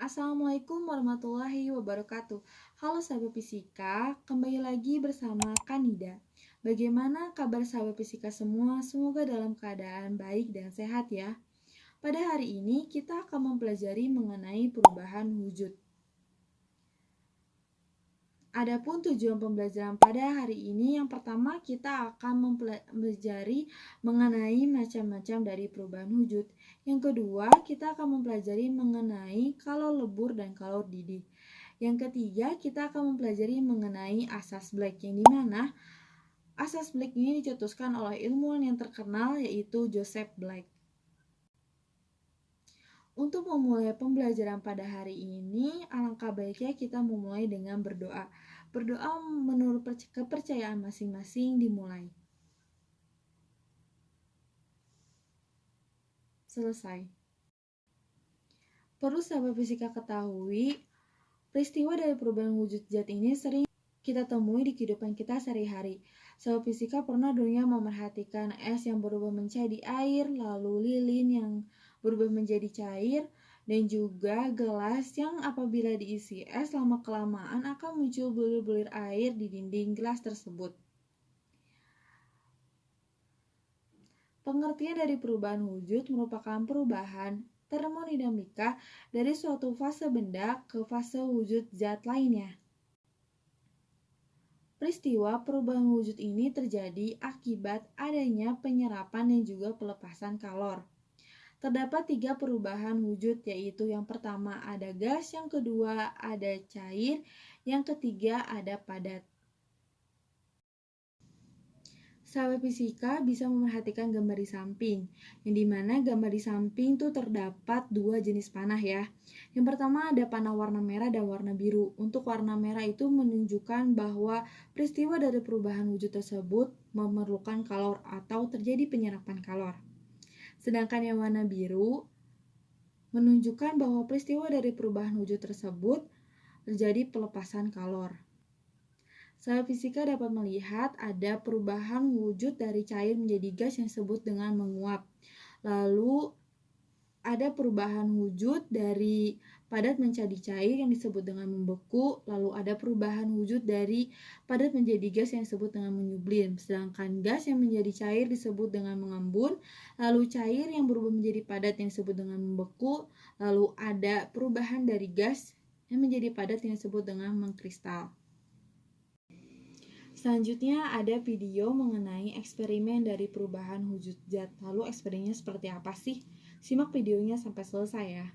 Assalamualaikum warahmatullahi wabarakatuh. Halo sahabat fisika, kembali lagi bersama Kanida. Bagaimana kabar sahabat fisika semua? Semoga dalam keadaan baik dan sehat ya. Pada hari ini kita akan mempelajari mengenai perubahan wujud. Adapun tujuan pembelajaran pada hari ini, yang pertama kita akan mempelajari mengenai macam-macam dari perubahan wujud. Yang kedua, kita akan mempelajari mengenai kalor lebur dan kalor didih. Yang ketiga, kita akan mempelajari mengenai asas Black, yang dimana asas Black ini dicetuskan oleh ilmuwan yang terkenal yaitu Joseph Black. Untuk memulai pembelajaran pada hari ini, alangkah baiknya kita memulai dengan berdoa. Berdoa menurut kepercayaan masing-masing dimulai. Selesai. Perlu sahabat fisika ketahui, peristiwa dari perubahan wujud zat ini sering kita temui di kehidupan kita sehari-hari. Sahabat fisika pernah dunia memerhatikan es yang berubah menjadi air, lalu lilin yang berubah menjadi cair, dan juga gelas yang apabila diisi es lama-kelamaan akan muncul bulir-bulir air di dinding gelas tersebut. Pengertian dari perubahan wujud merupakan perubahan termodinamika dari suatu fase benda ke fase wujud zat lainnya. Peristiwa perubahan wujud ini terjadi akibat adanya penyerapan dan juga pelepasan kalor. Terdapat 3 perubahan wujud, yaitu yang pertama ada gas, yang kedua ada cair, yang ketiga ada padat. Sahabat fisika bisa memerhatikan gambar di samping, yang dimana gambar di samping itu terdapat 2 jenis panah ya. Yang pertama ada panah warna merah dan warna biru. Untuk warna merah itu menunjukkan bahwa peristiwa dari perubahan wujud tersebut memerlukan kalor atau terjadi penyerapan kalor. Sedangkan yang warna biru menunjukkan bahwa peristiwa dari perubahan wujud tersebut terjadi pelepasan kalor. Sahabat fisika dapat melihat ada perubahan wujud dari cair menjadi gas yang disebut dengan menguap. Lalu ada perubahan wujud dari padat menjadi cair yang disebut dengan membeku. Lalu ada perubahan wujud dari padat menjadi gas yang disebut dengan menyublim. Sedangkan gas yang menjadi cair disebut dengan mengembun. Lalu cair yang berubah menjadi padat yang disebut dengan membeku. Lalu ada perubahan dari gas yang menjadi padat yang disebut dengan mengkristal. Selanjutnya ada video mengenai eksperimen dari perubahan wujud zat. Lalu eksperimennya seperti apa sih? Simak videonya sampai selesai ya.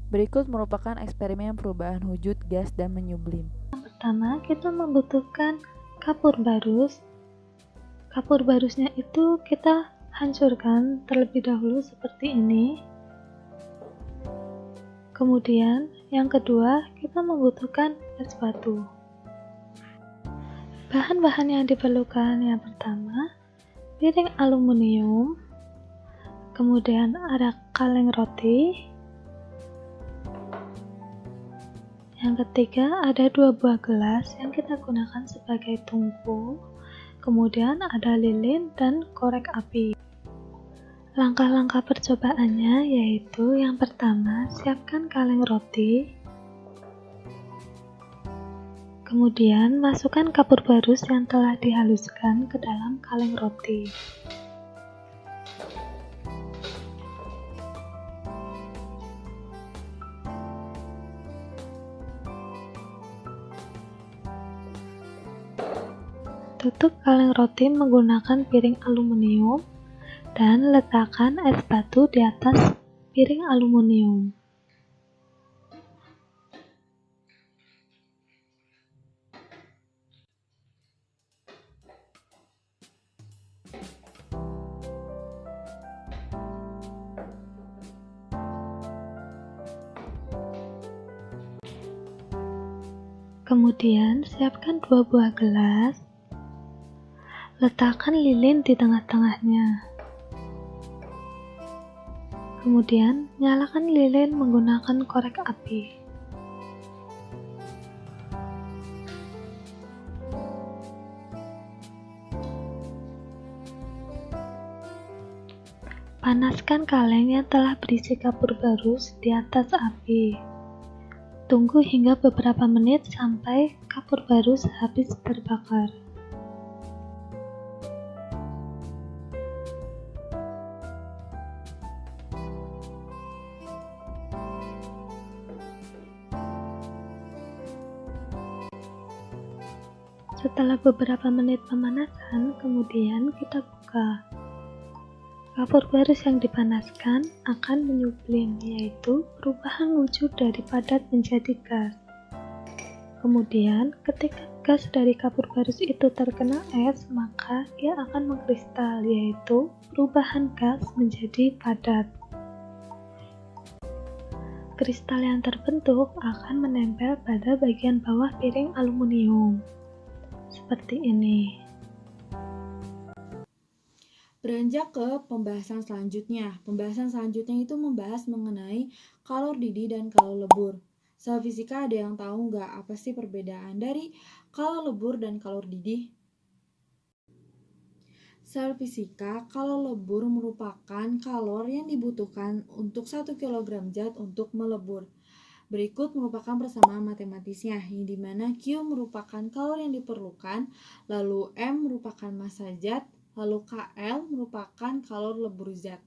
Berikut merupakan eksperimen perubahan wujud gas dan menyublim. Pertama, kita membutuhkan kapur barus. Kapur barusnya itu kita hancurkan terlebih dahulu seperti ini. Kemudian, yang kedua, kita membutuhkan es batu. Bahan-bahan yang diperlukan yang pertama, piring aluminium, kemudian ada kaleng roti, yang ketiga ada 2 buah gelas yang kita gunakan sebagai tungku, kemudian ada lilin dan korek api. Langkah-langkah percobaannya yaitu yang pertama, siapkan kaleng roti. Kemudian, masukkan kapur barus yang telah dihaluskan ke dalam kaleng roti. Tutup kaleng roti menggunakan piring aluminium dan letakkan es batu di atas piring aluminium. Kemudian siapkan 2 buah gelas, letakkan lilin di tengah-tengahnya. Kemudian nyalakan lilin menggunakan korek api. Panaskan kaleng yang telah berisi kapur barus di atas api. Tunggu hingga beberapa menit sampai kapur barus habis terbakar. Setelah beberapa menit pemanasan, kemudian kita buka. Kapur barus yang dipanaskan akan menyublim, yaitu perubahan wujud dari padat menjadi gas. Kemudian, ketika gas dari kapur barus itu terkena es, maka ia akan mengkristal, yaitu perubahan gas menjadi padat. Kristal yang terbentuk akan menempel pada bagian bawah piring aluminium. Seperti ini. Beranjak ke pembahasan selanjutnya. Pembahasan selanjutnya itu membahas mengenai kalor didih dan kalor lebur. Sahabat fisika ada yang tahu nggak apa sih perbedaan dari kalor lebur dan kalor didih? Sahabat fisika, kalor lebur merupakan kalor yang dibutuhkan untuk 1 kg zat untuk melebur. Berikut merupakan persamaan matematisnya, yang dimana Q merupakan kalor yang diperlukan, lalu M merupakan massa zat, lalu KL merupakan kalor lebur zat.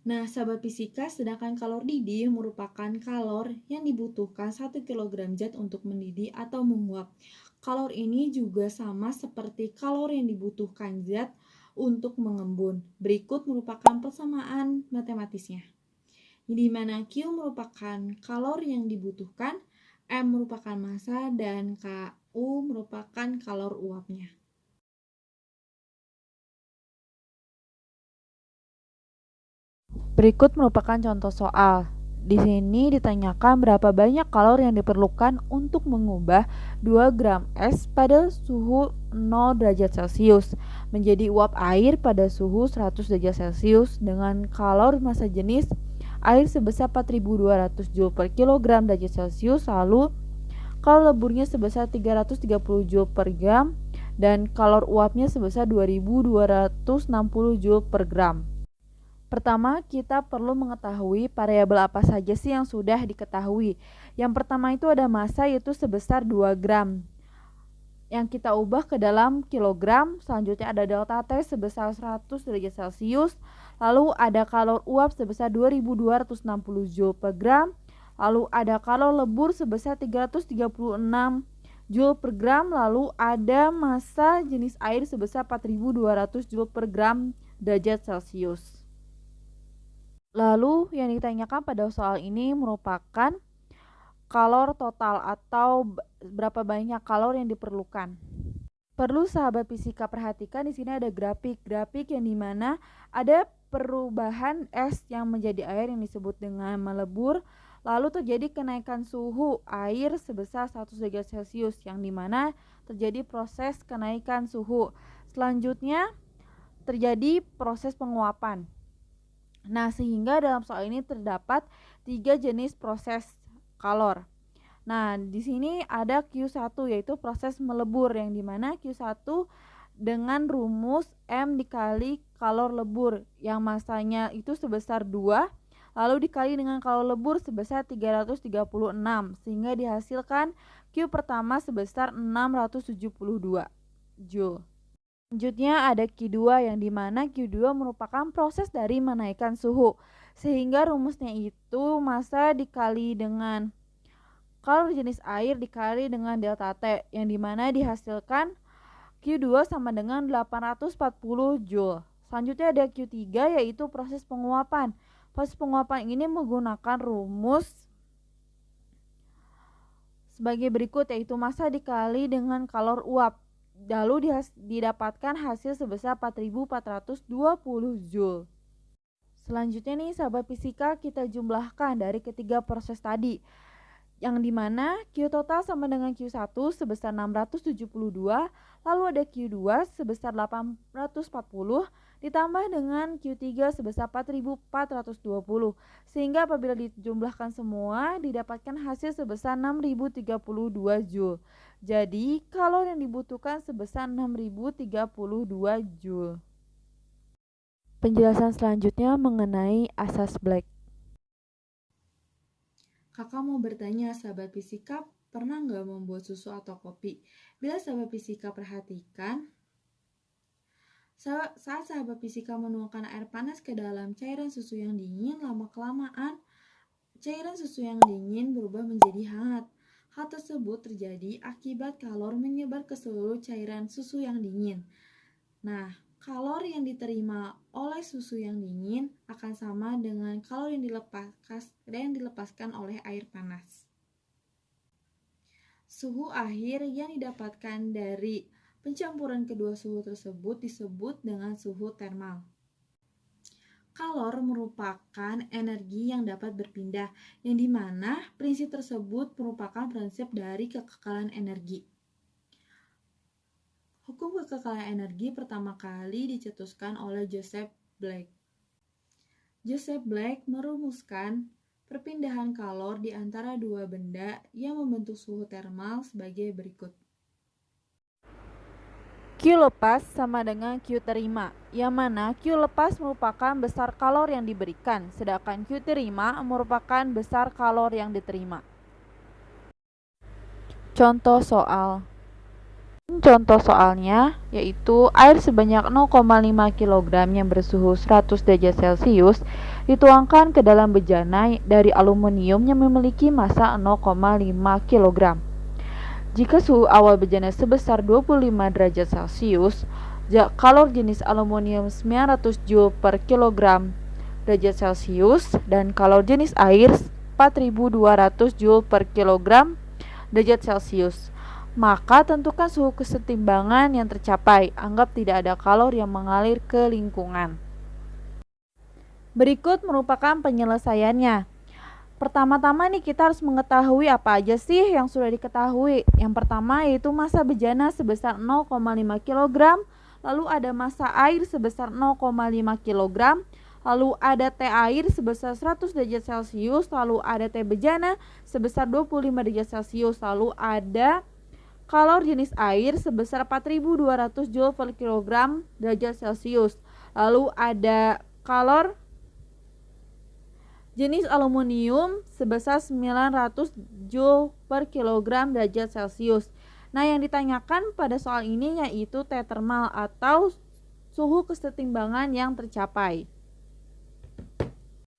Nah, sahabat fisika, sedangkan kalor didih merupakan kalor yang dibutuhkan 1 kg zat untuk mendidih atau menguap. Kalor ini juga sama seperti kalor yang dibutuhkan zat untuk mengembun. Berikut merupakan persamaan matematisnya, di mana Q merupakan kalor yang dibutuhkan, M merupakan massa, dan Ku merupakan kalor uapnya. Berikut merupakan contoh soal. Di sini ditanyakan berapa banyak kalor yang diperlukan untuk mengubah 2 gram es pada suhu 0 derajat Celcius menjadi uap air pada suhu 100 derajat Celcius dengan kalor massa jenis air sebesar 4.200 Joule per kilogram derajat Celcius, lalu kalor leburnya sebesar 330 Joule per gram dan kalor uapnya sebesar 2.260 Joule per gram. Pertama, kita perlu mengetahui variabel apa saja sih yang sudah diketahui. Yang pertama itu ada massa, yaitu sebesar 2 gram. Yang kita ubah ke dalam kilogram. Selanjutnya ada delta T sebesar 100 derajat Celcius. Lalu ada kalor uap sebesar 2.260 Joule per gram. Lalu ada kalor lebur sebesar 336 Joule per gram. Lalu ada massa jenis air sebesar 4.200 Joule per gram derajat Celcius. Lalu yang ditanyakan pada soal ini merupakan kalor total atau berapa banyak kalor yang diperlukan. Perlu sahabat fisika perhatikan, di sini ada grafik yang dimana ada perubahan es yang menjadi air yang disebut dengan melebur. Lalu terjadi kenaikan suhu air sebesar 100 derajat Celcius yang dimana terjadi proses kenaikan suhu. Selanjutnya terjadi proses penguapan. Nah, sehingga dalam soal ini terdapat 3 jenis proses kalor. Nah, di sini ada Q1 yaitu proses melebur yang dimana Q1 dengan rumus M dikali kalor lebur yang massanya itu sebesar 2 lalu dikali dengan kalor lebur sebesar 336 sehingga dihasilkan Q pertama sebesar 672 Joule. Selanjutnya ada Q2 yang dimana Q2 merupakan proses dari menaikkan suhu sehingga rumusnya itu massa dikali dengan kalor jenis air dikali dengan delta T yang dimana dihasilkan Q2 sama dengan 840 Joule. Selanjutnya ada Q3 yaitu proses penguapan. Proses penguapan ini menggunakan rumus sebagai berikut yaitu massa dikali dengan kalor uap. Lalu didapatkan hasil sebesar 4.420 Joule. Selanjutnya nih sahabat fisika, kita jumlahkan dari ketiga proses tadi yang dimana Q total sama dengan Q1 sebesar 672, lalu ada Q2 sebesar 840 ditambah dengan Q3 sebesar 4.420 sehingga apabila dijumlahkan semua didapatkan hasil sebesar 6.032 Joule. Jadi kalor yang dibutuhkan sebesar 6.032 Joule. Penjelasan selanjutnya mengenai asas Black. Kakak mau bertanya, sahabat fisika pernah nggak membuat susu atau kopi? Bila sahabat fisika perhatikan, saat sahabat fisika menuangkan air panas ke dalam cairan susu yang dingin, lama-kelamaan cairan susu yang dingin berubah menjadi hangat. Hal tersebut terjadi akibat kalor menyebar ke seluruh cairan susu yang dingin. Nah, kalor yang diterima oleh susu yang dingin akan sama dengan kalor yang dilepaskan oleh air panas. Suhu akhir yang didapatkan dari pencampuran kedua suhu tersebut disebut dengan suhu termal. Kalor merupakan energi yang dapat berpindah, yang dimana prinsip tersebut merupakan prinsip dari kekekalan energi. Hukum kekekalan energi pertama kali dicetuskan oleh Joseph Black. Joseph Black merumuskan perpindahan kalor di antara dua benda yang membentuk suhu termal sebagai berikut. Q lepas sama dengan Q terima, yang mana Q lepas merupakan besar kalor yang diberikan, sedangkan Q terima merupakan besar kalor yang diterima. Contoh soal. Contoh soalnya yaitu air sebanyak 0,5 kg yang bersuhu 100 derajat Celcius dituangkan ke dalam bejana dari aluminium yang memiliki massa 0,5 kg. Jika suhu awal bejana sebesar 25 derajat Celcius, kalor jenis aluminium 900 Joule per kilogram derajat Celcius dan kalor jenis air 4200 Joule per kilogram derajat Celcius. Maka tentukan suhu kesetimbangan yang tercapai. Anggap tidak ada kalor yang mengalir ke lingkungan. Berikut merupakan penyelesaiannya. Pertama-tama nih kita harus mengetahui apa aja sih yang sudah diketahui. Yang pertama yaitu massa bejana sebesar 0,5 kg, lalu ada massa air sebesar 0,5 kg, lalu ada T air sebesar 100 derajat Celcius, lalu ada T bejana sebesar 25 derajat Celcius, lalu ada kalor jenis air sebesar 4200 Joule per kilogram derajat Celcius, lalu ada kalor jenis aluminium sebesar 900 Joule per kilogram derajat Celcius. Nah, yang ditanyakan pada soal ini yaitu T termal atau suhu kesetimbangan yang tercapai.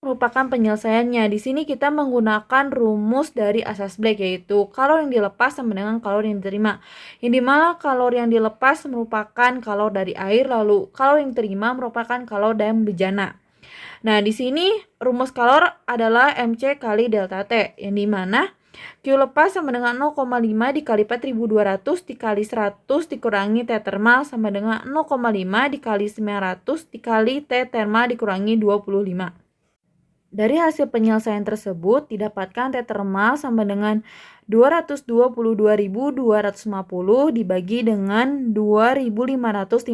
Merupakan penyelesaiannya. Di sini kita menggunakan rumus dari asas Black yaitu kalor yang dilepas sama dengan kalor yang diterima. Yang dimana kalor yang dilepas merupakan kalor dari air, lalu kalor yang diterima merupakan kalor dari bejana. Nah, di sini rumus kalor adalah MC kali delta T, yang dimana Q lepas sama dengan 0,5 dikali 4200 dikali 100 dikurangi T termal sama dengan 0,5 dikali 900 dikali T termal dikurangi 25. Dari hasil penyelesaian tersebut didapatkan T termal sama dengan 222.250 dibagi dengan 2.550,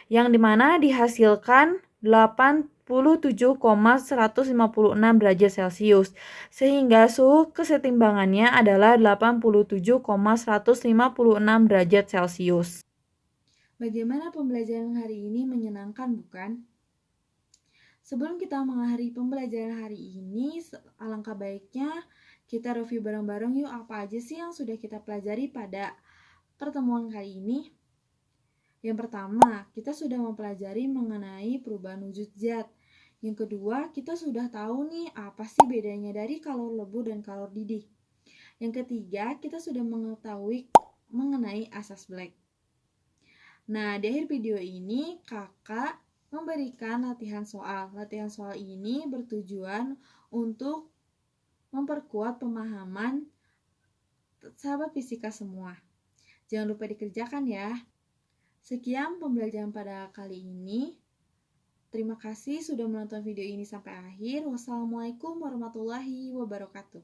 yang dimana dihasilkan 87,156 derajat Celcius, sehingga suhu kesetimbangannya adalah 87,156 derajat Celcius. Bagaimana pembelajaran hari ini menyenangkan, bukan? Sebelum kita mengakhiri pembelajaran hari ini, alangkah baiknya kita review bareng-bareng yuk apa aja sih yang sudah kita pelajari pada pertemuan kali ini. Yang pertama, kita sudah mempelajari mengenai perubahan wujud zat. Yang kedua, kita sudah tahu nih apa sih bedanya dari kalor lebur dan kalor didih. Yang ketiga, kita sudah mengetahui mengenai asas Black. Nah, di akhir video ini kakak memberikan latihan soal. Latihan soal ini bertujuan untuk memperkuat pemahaman sahabat fisika semua. Jangan lupa dikerjakan ya. Sekian pembelajaran pada kali ini. Terima kasih sudah menonton video ini sampai akhir. Wassalamualaikum warahmatullahi wabarakatuh.